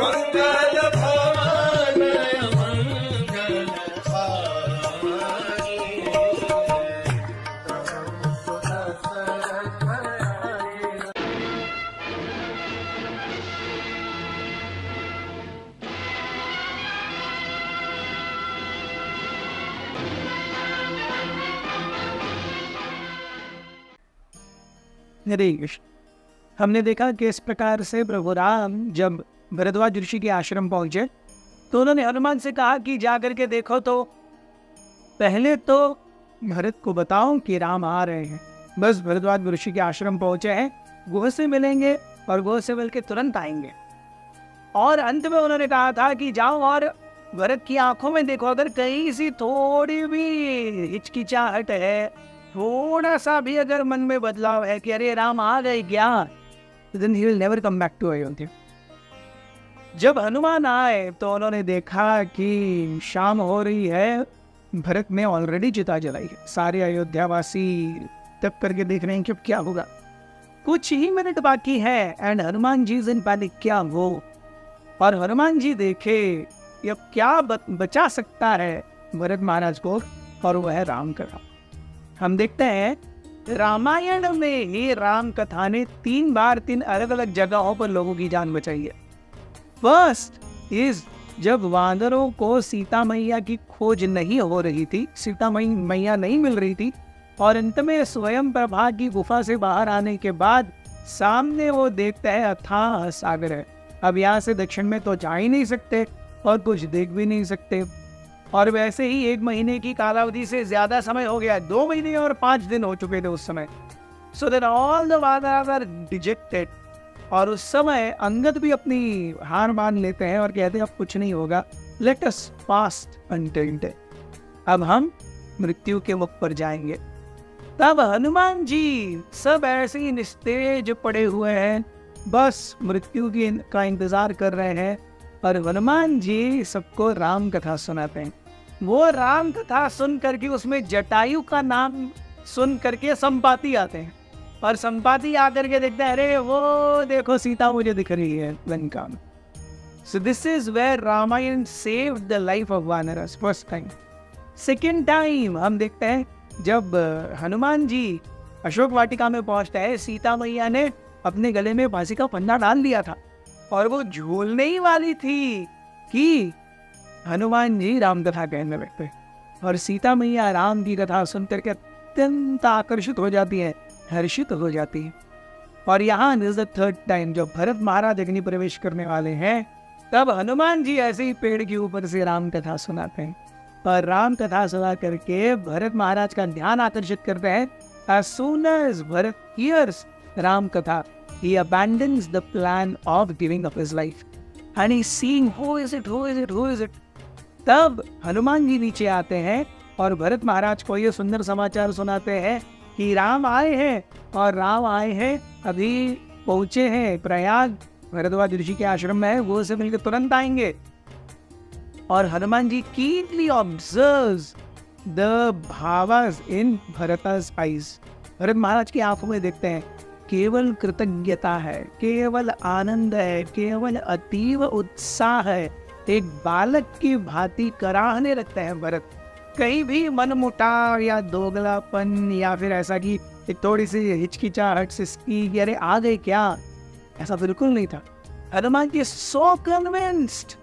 मंगल भवन मंगल हारी। हरे कृष्ण। हमने देखा कि इस प्रकार से प्रभु राम जब भरद्वाज ऋषि के आश्रम पहुंचे तो उन्होंने हनुमान से कहा कि जा करके देखो, तो पहले तो भरत को बताओ कि राम आ रहे हैं। बस भरद्वाज ऋषि के आश्रम पहुंचे हैं, गुह से मिलेंगे और गुह से मिलकर तुरंत आएंगे। और अंत में उन्होंने कहा था कि जाओ और भरत की आंखों में देखो, अगर कहीं सी थोड़ी भी हिचकिचाहट है, थोड़ा सा भी अगर मन में बदलाव है कि अरे राम आ गए क्या, then he will never come back to Ayodhya. जब हनुमान आए तो उन्होंने देखा कि शाम हो रही है, भरत ने ऑलरेडी चिता जलाई है। सारे अयोध्यावासी तब करके देख रहे हैं कि अब क्या होगा, कुछ ही मिनट बाकी है। And Hanuman ji in panic, क्या वो। और हनुमान जी देखे कि अब क्या बचा सकता है भरत महाराज को, और वह है राम का राम। हम देखते हैं रामायण में ही राम कथा ने 3 बार 3 अलग अलग जगहों पर लोगों की जान बचाई है। फर्स्ट इज जब वानरों को सीता मैया की खोज नहीं हो रही थी, सीता मैया नहीं मिल रही थी, और अंत में स्वयं प्रभा की गुफा से बाहर आने के बाद सामने वो देखते हैं अथाह सागर है। अब यहाँ से दक्षिण में तो जा ही नहीं सकते और कुछ देख भी नहीं सकते, और वैसे ही 1 महीने की कालावधि से ज्यादा समय हो गया, 2 महीने और 5 दिन हो चुके थे उस समय। So then all the vanaras are dejected. और उस समय अंगद भी अपनी हार मान लेते हैं और कहते हैं अब कुछ नहीं होगा, let us fast until death, अब हम मृत्यु के मुख पर जाएंगे। तब हनुमान जी सब ऐसे ही निस्तेज पड़े हुए हैं, बस मृत्यु का इंतजार कर रहे हैं। और हनुमान जी सबको राम कथा सुनाते हैं। वो राम कथा सुन करके उसमें जटायु का नाम सुन करके संपाति आते हैं, और संपाति आकर के देखते हैं अरे वो देखो सीता मुझे दिख रही है लंका में। So this is where Ramayana saved the life of vanaras first time. Second time हम देखते हैं जब हनुमान जी अशोक वाटिका में पहुंचते हैं, सीता मैया ने अपने गले में फांसी का फंदा डाल दिया था और वो झूलने ही वाली थी कि हनुमान जी राम कथा कहने लगते, और सीता मैया राम की कथा सुनकर के अत्यंत आकर्षित हो जाती है, हर्षित हो जाती है। और यहाँ इज द थर्ड टाइम जब भरत महाराज अग्नि प्रवेश करने वाले हैं, तब हनुमान जी ऐसे ही पेड़ के ऊपर से राम कथा सुनाते हैं, और राम कथा सुना करके भरत महाराज का ध्यान आकर्षित करते हैं। As soon as Bharat hears Ram Katha, he abandons the plan of giving up his life. And he's seeing who is it? तब हनुमान जी नीचे आते हैं और भरत महाराज को ये सुंदर समाचार सुनाते हैं कि राम आए हैं, और राम आए हैं अभी पहुंचे हैं प्रयाग, भरद्वाज ऋषि के आश्रम में है, वो से मिलकर तुरंत आएंगे। और Hanuman ji keenly observes the bhavas in Bharata's eyes। Bharat Maharaj की आंखों में देखते हैं केवल कृतज्ञता है, केवल आनंद है, केवल अतीव उत्साह है। एक बालक की भांति कराहने लगते हैं भरत। कहीं भी मनमुटाव या दोगलापन या फिर ऐसा कि एक थोड़ी सी हिचकिचाहट सिसकी कि अरे आ गए क्या, ऐसा बिल्कुल नहीं था। हनुमान जी सो convinced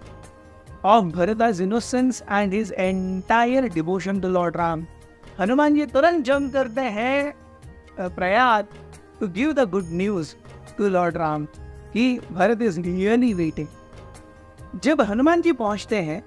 of Bharata's innocence and his entire devotion to Lord Ram। Hanuman ji तुरंत जंप करते हैं Prayag to give the good news to Lord Ram कि भरत is really waiting। जब हनुमान जी पहुंचते हैं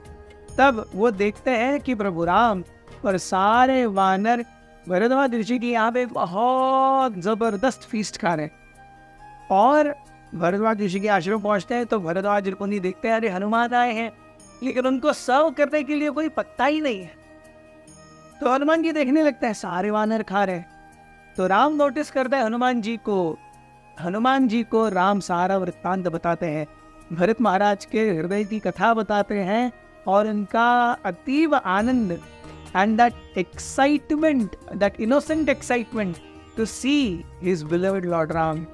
तब वो देखते हैं कि प्रभु राम और सारे वानर भरद्वाज ऋषि की यहाँ पे बहुत जबरदस्त फीस्ट खा रहे हैं। और भरद्वाज ऋषि के आश्रम पहुंचते हैं तो भरद्वाज मुनि देखते हैं अरे हनुमान आए हैं, लेकिन उनको सर्व करने के लिए कोई पत्ता ही नहीं है। तो हनुमान जी देखने लगते हैं सारे वानर खा रहे हैं। तो राम नोटिस करते हैं हनुमान जी को। हनुमान जी को राम सारा वृत्तांत बताते हैं, भरत महाराज के हृदय की कथा बताते हैं, और उनका अतीव आनंद and that excitement, that innocent excitement to see his beloved lord Ram.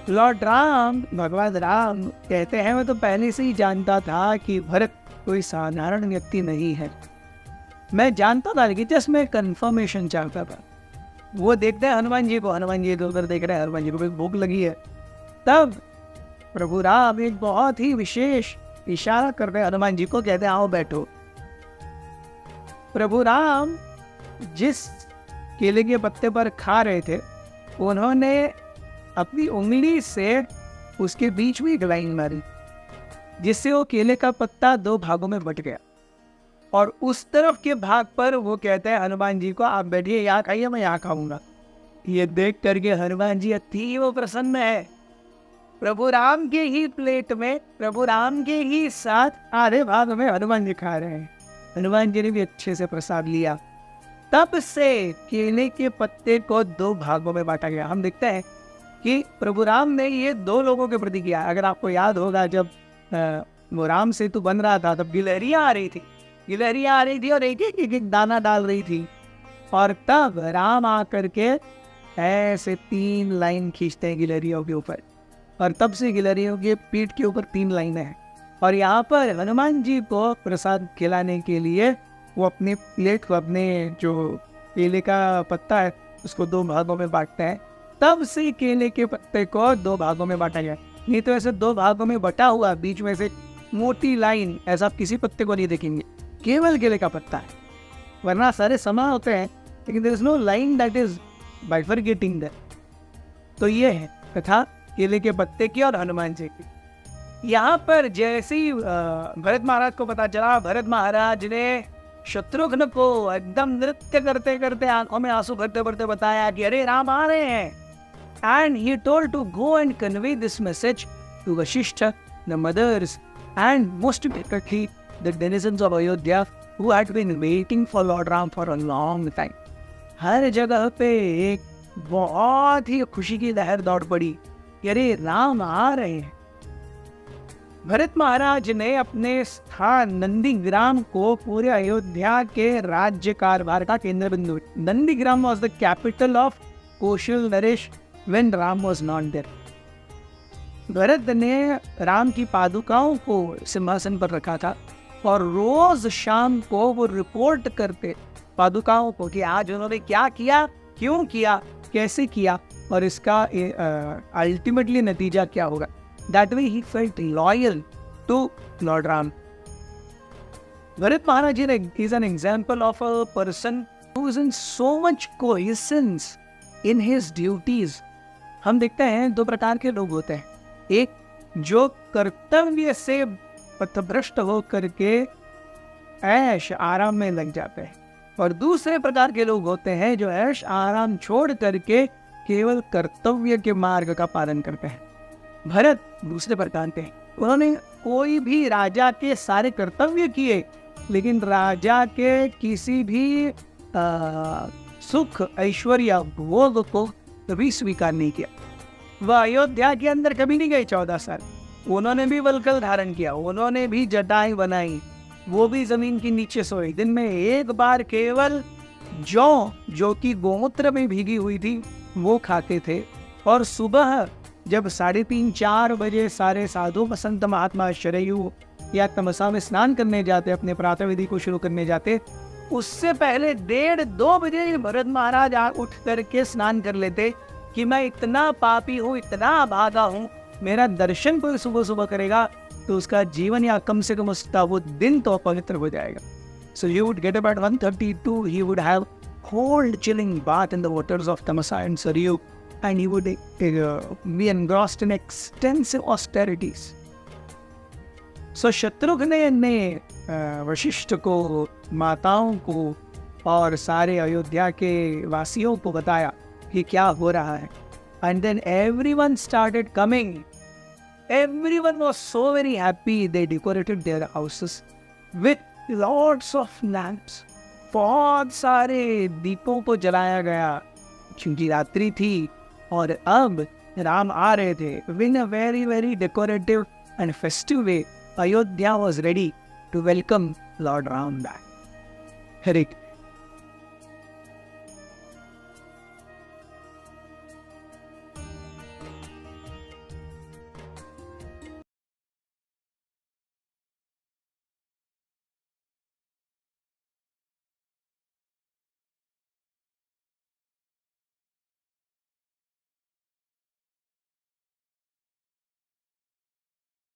Lord Ram, भगवान राम कहते हैं मैं तो पहले से ही जानता था कि भरत कोई साधारण व्यक्ति नहीं है। मैं जानता था लेकिन जस्ट मैं कंफर्मेशन चाहता था। वो देखते हैं हनुमान जी को, हनुमान जी इधर उधर देख रहे हैं, हनुमान जी को भी भूख लगी है। तब प्रभु राम एक बहुत ही विशेष इशारा कर रहे हैं हनुमान जी को, कहते हैं आओ बैठो। प्रभु राम जिस केले के पत्ते पर खा रहे थे, उन्होंने अपनी उंगली से उसके बीच में एक लाइन मारी, जिससे वो केले का पत्ता 2 भागों में बट गया। और उस तरफ के भाग पर वो कहते हैं हनुमान जी को, आप बैठिए, यहाँ खाइए, मैं यहाँ खाऊंगा। ये देख करके हनुमान जी अतीव प्रसन्न है। प्रभु राम के ही प्लेट में, प्रभु राम के ही साथ आधे भाग में हनुमान जी खा रहे हैं। हनुमान जी ने भी अच्छे से प्रसाद लिया। तब से केले के पत्ते को 2 भागों में बांटा गया। हम देखते हैं कि प्रभु राम ने ये 2 लोगों के प्रति किया। अगर आपको याद होगा, जब वो राम सेतु बन रहा था तब गिलहरियां आ रही थी और एक दाना डाल रही थी। और तब राम आकर के ऐसे 3 लाइन खींचते हैं गिलहरियों के ऊपर, और तब से गिलहरियों के पीठ के ऊपर 3 लाइनें हैं। और यहाँ पर हनुमान जी को प्रसाद खिलाने के लिए वो अपने प्लेट को, अपने जो केले का पत्ता है उसको 2 भागों में बांटते हैं। तब से केले के पत्ते को 2 भागों में बांटा गया। नहीं तो ऐसे 2 भागों में बटा हुआ बीच में से मोटी लाइन ऐसा आप किसी पत्ते को नहीं देखेंगे, केवल केले का पत्ता है। वरना सारे समान होते हैं, लेकिन there is no line that is bifurcating that. तो ये है कथा केले के पत्ते की और हनुमान जी की। यहाँ पर जैसे ही भरत महाराज को पता चला, भरत महाराज ने शत्रुघ्न को एकदम नृत्य करते करते, आंखों में आंसू भरते भरते बताया कि अरे राम आ रहे हैं। And he told to go and convey this message to Vashishtha, the mothers, and most importantly the denizens of Ayodhya who had been waiting for Lord Ram for a long time. हर जगह पे एक बहुत ही खुशी की लहर दौड़ पड़ी कि अरे राम आ रहे हैं। भरत महाराज ने अपने स्थान नंदीग्राम को पूरे अयोध्या के राज्य कारभार का केंद्र बिंदु। Nandigram was the capital of Kaushal Naresh when Ram was not there. Bharat ने राम की पादुकाओं को सिंहासन पर रखा था और रोज शाम को वो रिपोर्ट करते पादुकाओं को कि आज उन्होंने क्या किया, क्यों किया, कैसे किया और इसका अल्टीमेटली नतीजा क्या होगा। That way he felt loyal to Lord Ram. Bharat Maharaj is an example of a person who is in so much coherence in his duties. हम देखते हैं 2 प्रकार के लोग होते हैं। एक जो कर्तव्य से पथभ्रष्ट हो करके ऐश आराम में लग जाते हैं, और दूसरे प्रकार के लोग होते हैं जो ऐश आराम छोड़ करके केवल कर्तव्य के मार्ग का पालन करते हैं। भरत दूसरे प्रकार के, उन्होंने कोई भी राजा के सारे कर्तव्य किए, लेकिन राजा के किसी भी सुख ऐश्वर्य भोग को कभी स्वीकार नहीं किया। वह अयोध्या के अंदर कभी नहीं गए 14 साल। उन्होंने भी वल्कल धारण किया, उन्होंने भी जटाएं बनाई, वो भी जमीन के नीचे सोए। दिन में एक बार केवल जो कि गोमूत्र में भीगी हुई थी वो खाते थे, और सुबह जब 3:30-4 बजे सारे साधु संत महात्मा शरयू या तमसा में स्नान करने जाते, अपने प्रातः विधि को शुरू करने जाते, उससे पहले 1:30-2 बजे भरत महाराज उठ करके स्नान कर लेते कि मैं इतना पापी हूँ, इतना भागा हूँ, मेरा दर्शन कोई सुबह सुबह करेगा तो उसका जीवन या कम से कम उसका वो दिन तो पवित्र हो जाएगा। So he would get up at 1:32, he would have cold chilling bath in the waters of Tamasa and Saryu, and he would be engrossed in extensive austerities. So Shatrughan ने वशिष्ठ को, माताओं को और सारे अयोध्या के वासियों को बताया कि क्या हो रहा है। And then everyone started coming. Everyone was so very happy. They decorated their houses with lots of lamps. बहुत सारे दीपों को जलाया गया क्योंकि रात्रि थी और अब राम आ रहे थे। In a very very decorative and festive way, Ayodhya was ready to welcome Lord Ram back. Hare